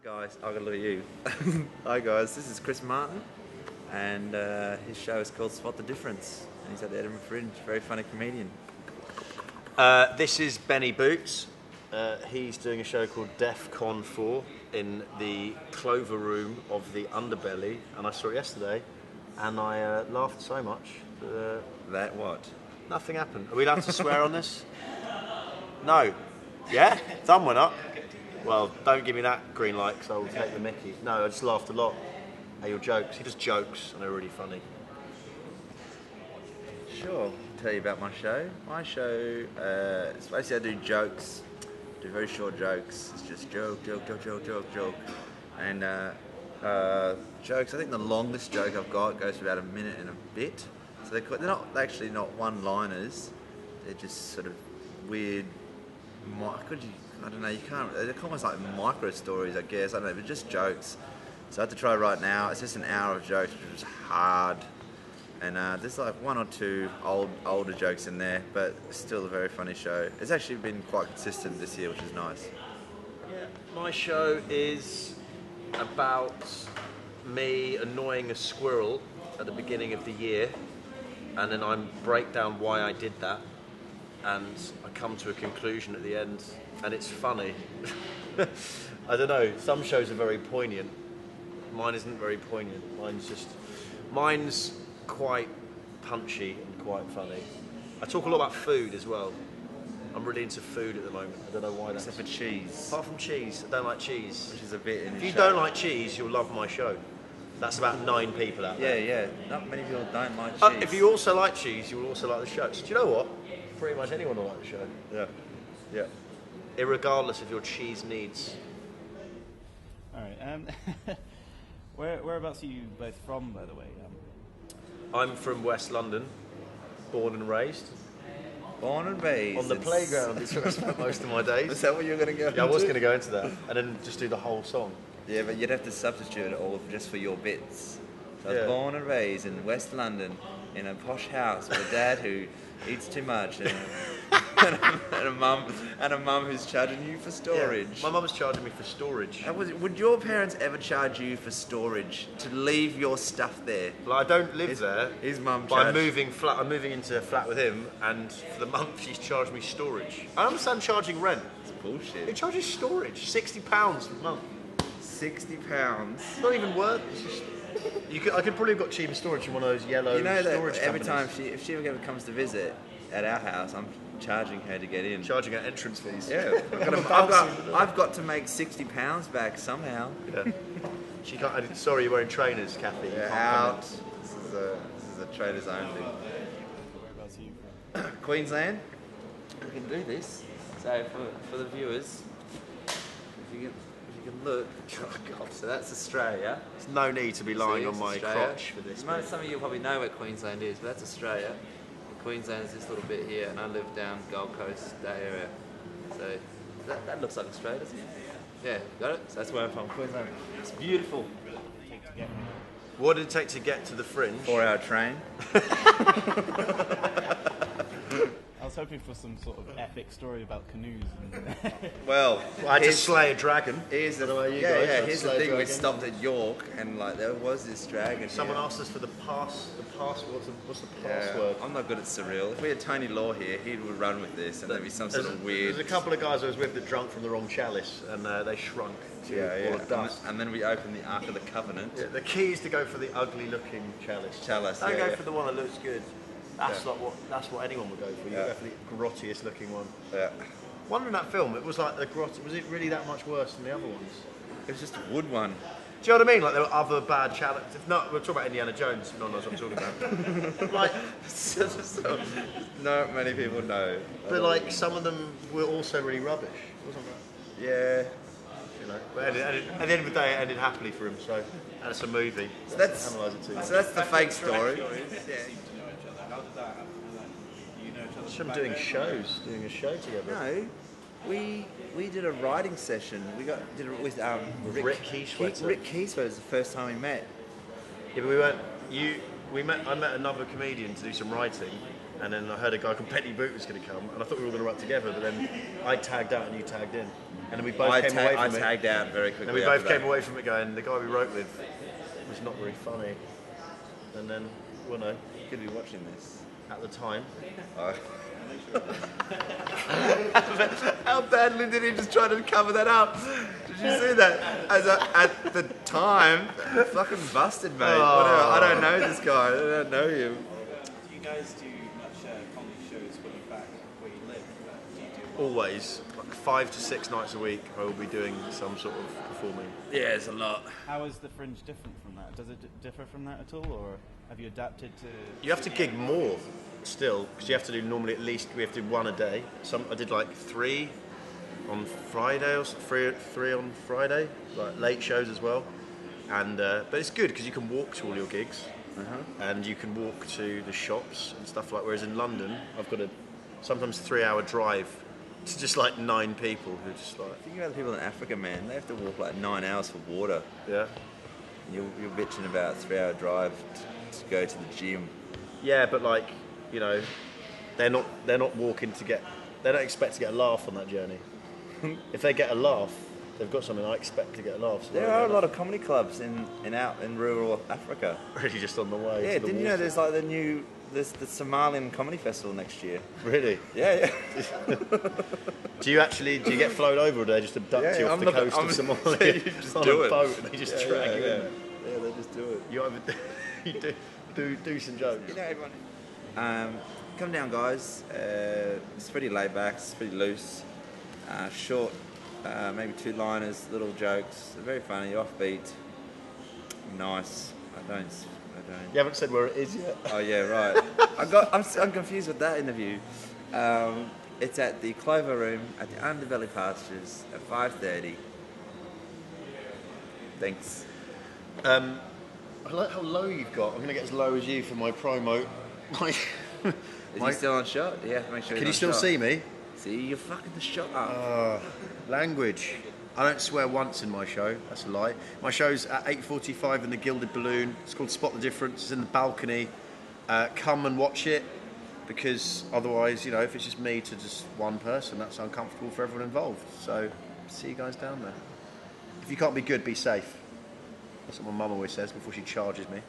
Guys, I gotta look at you. Hi guys, this is Chris Martin, and his show is called Spot the Difference, and he's at the Edinburgh Fringe. Very funny comedian. This is Benny Boots. He's doing a show called DEFCON 4 in the Clover Room of the Underbelly, and I saw it yesterday, and I laughed so much. That what? Nothing happened. Are we allowed to swear on this? No. Yeah? Thumb went up. Well, don't give me that green light because I will take the mickey. No, I just laughed a lot at your jokes. He does jokes and they're really funny. Sure, I'll tell you about my show. My show, it's basically I do jokes, do very short jokes. It's just joke. And jokes, I think the longest joke I've got goes for about a minute and a bit. So they're not actually not one-liners. They're just sort of weird, I don't know, you can't, they're almost like micro stories, I guess, I don't know, but just jokes. So I have to try right now. It's just an hour of jokes, which is hard. And there's like one or two older jokes in there, but still a very funny show. It's actually been quite consistent this year, which is nice. Yeah, my show is about me annoying a squirrel at the beginning of the year, and then I break down why I did that, and I come to a conclusion at the end, and it's funny. I don't know, some shows are very poignant. Mine isn't very poignant. Mine's quite punchy and quite funny. I talk a lot about food as well. I'm really into food at the moment. I don't know why that's... Except for cheese. Apart from cheese, I don't like cheese. Which is a bit in If your you show. don't like cheese, you'll love my show. That's about 9 people out there. Yeah, not many people don't like cheese. If you also like cheese, you will also like the show. So do you know what? Pretty much anyone will like the show. Yeah. Irregardless of your cheese needs. Alright, whereabouts are you both from, by the way? I'm from West London, born and raised. Born and raised. On the playground is where I spent most of my days. Is that what you're going to go into? Yeah, I was going to go into that, and then just do the whole song. Yeah, but you'd have to substitute it all just for your bits. So I was Yeah. born and raised in West London in a posh house with a dad who eats too much and a mum who's charging you for storage. Yeah, my mum's charging me for storage. And would your parents ever charge you for storage to leave your stuff there? Well, I don't live there. His mum But I'm charged. I'm moving into a flat with him, and for the month she's charged me storage. I understand charging rent. It's bullshit. Who charges storage? £60 a month. £60. Not even worth. It's just, I could probably have got cheaper storage from one of those yellow You know that storage every companies. time if she ever comes to visit at our house, I'm charging her to get in. Charging her entrance fees. Yeah, I've got to make £60 back somehow. Yeah. She can't. Sorry, you're wearing trainers, Kathy. You Yeah, can't out. come This is a traders only. Whereabouts are you from? Queensland. We can do this. So for the viewers, if you can look. Oh God, so that's Australia. in. There's no need to be lying See, on it's my Australia. crotch for this. Some of you probably know where Queensland is, but that's Australia. And Queensland is this little bit here, and I live down Gold Coast, that area. So that looks like Australia, doesn't it? Yeah, got it? So that's where I'm from, Queensland. It's beautiful. Take to get here. What did it take to get to the Fringe? 4-hour train. I was hoping for some sort of epic story about canoes. And Well, I had to slay a dragon. Here's the way you guys had to Here's the slay a thing. We dragon. stopped at York, and like there was this dragon. Someone here. asked us for the password. What's the Yeah, password? I'm not good at surreal. If we had Tony Law here, he would run with this, and there'd be some sort of weird. There's a couple of guys I was with that drunk from the wrong chalice, and they shrunk to all of dust. And then we opened the Ark of the Covenant. Yeah, the key is to go for the ugly-looking chalice. Chalice, Don't yeah, go yeah. for the one that looks good. That's what anyone would go for. You Yeah. go for the grottiest looking one. Yeah. Wondering that film, it was like the grot. Was it really that much worse than the other ones? It was just a wood one. Do you know what I mean? Like there were other bad chalices. No, we're talking about Indiana Jones. If no one knows what I'm talking about. Like, Not many people know. but like some of them were also really rubbish. Wasn't it? Yeah. You know, but at the end of the day, it ended happily for him. So that's a movie. So that's Analyse it too much. so that's the fake story. Some doing a show together. No, we did a writing session. Did it with Rick Keyswetter. Rick Keyswetter was the first time we met. Yeah, but we weren't. I met another comedian to do some writing, And then I heard a guy called Petty Boot was going to come, and I thought we were all going to run together, but then I tagged out and you tagged in. And then we both came away from it. I tagged out very quickly. And we both came away from it going, the guy we wrote with was not very funny. And then, well, no, You could be watching this. at the time. Oh. How badly did he just try to cover that up? Did you see that? At the time, fucking busted, mate. Whatever. I don't know this guy. I don't know him. Do you guys do much comedy shows when you're back where you live? Do you do Always, like 5 to 6 nights a week, I will be doing some sort of performing. Yeah, it's a lot. How is the Fringe different from that? Does it differ from that at all, or have you adapted to? You have to gig more still, because you have to do normally at least, we have to do 1 a day. I did like 3 on Friday, or 3 on Friday, like late shows as well. And but it's good because you can walk to all your gigs, and you can walk to the shops and stuff like. Whereas in London, I've got a sometimes 3-hour drive to just like 9 people who just like, Think about the people in Africa, man. They have to walk like 9 hours for water. yeah. You're bitching about a 3-hour drive to go to the gym. Yeah, but like, you know, they're not walking to get. They don't expect to get a laugh on that journey. If they get a laugh, they've got something. I expect to get a laugh. So There are a lot of comedy clubs in rural Africa. really just on the way. Yeah, to the didn't you know water. there's like the Somalian comedy festival next year? Really? Yeah. Do you get flown over, or do they just abduct you off the coast of Somalia You just on do a it. boat and they just drag you in? Yeah, they just do it. You either do some jokes. You know, everyone. Come down, guys. It's pretty laid back. It's pretty loose. Short, maybe 2-liners, little jokes. They're very funny, offbeat, nice. I don't. You haven't said where it is yet. Oh yeah, right. I'm confused with that interview. It's at the Clover Room at the Underbelly Pastures at 5:30. Thanks. I like how low you've got. I'm going to get as low as you for my promo. Is he still on shot? Yeah, make sure. Can you still see me? See, you're fucking the shot up. Language. I don't swear once in my show. That's a lie. My show's at 8:45 in the Gilded Balloon. It's called Spot the Difference. It's in the balcony. Come and watch it, because otherwise, you know, if it's just me to just one person, that's uncomfortable for everyone involved. So, see you guys down there. If you can't be good, be safe. That's what my mum always says before she charges me.